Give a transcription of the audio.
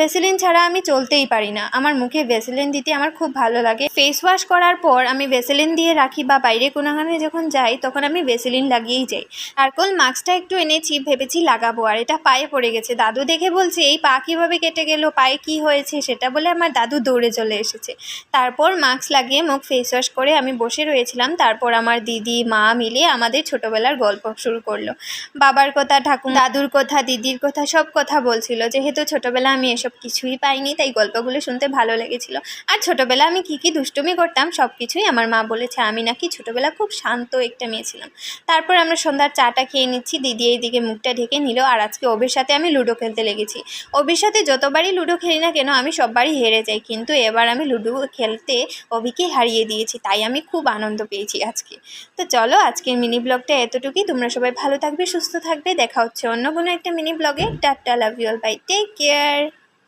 Vaseline ছাড়া আমি চলতেই পারি না। আমার মুখে ভ্যাসলিন দিতে আমার খুব ভালো লাগে। ফেস ওয়াশ করার পর আমি ভ্যাসলিন দিয়ে রাখি বা বাইরে কোনোখানে যখন যাই তখন আমি ভ্যাসলিন লাগিয়েই যাই। নারকোল মাস্কটা একটু এনেছি, ভেবেছি লাগাবো, আর এটা পায়ে পড়ে গেছে। দাদু দেখে বলছে এই পা কীভাবে কেটে গেল, পায়ে কি হয়েছে সেটা বলে আমার দাদু দৌড়ে চলে এসেছে। তারপর মাস্ক লাগিয়ে মুখ ফেস ওয়াশ করে আমি বসে রয়েছিলাম। তারপর আমার দিদি মা মিলে আমাদের ছোটোবেলার গল্প শুরু করলো। বাবার কথা, দাদুর কথা, দিদির কথা, সব কথা বলছিল। যেহেতু ছোটোবেলা আমি এসব কিছুই পাইনি তাই গল্পগুলো শুনতে ভালো লেগেছিল। আর ছোটোবেলা আমি কী কী দুষ্টুমি করতাম সব কিছুই আমার মা বলেছে। আমি নাকি ছোটোবেলা খুব শান্ত একটা মেয়ে ছিলাম। তারপর আমরা সন্ধ্যার চাটা খেয়ে নিচ্ছি, দিদি এইদিকে মুখটা ঢেকে নিল। আর আজকে অভির সাথে আমি লুডো খেলতে লেগেছি। অভির সাথে যতবারই লুডো খেলি না কেন আমি সববারই হেরে যাই, কিন্তু এবার আমি লুডো খেলতে অভিকে হারিয়ে দিয়েছি, তাই আমি খুব আনন্দ পেয়েছি আজকে। তো চলো আজকের মিনি ব্লগটা এতটুকুই। তোমরা সবাই ভালো থাকবে, সুস্থ থাকবে। দেখা হচ্ছে অন্য কোনো একটা মিনি ব্লগে। Tata, love you all, bye, take care.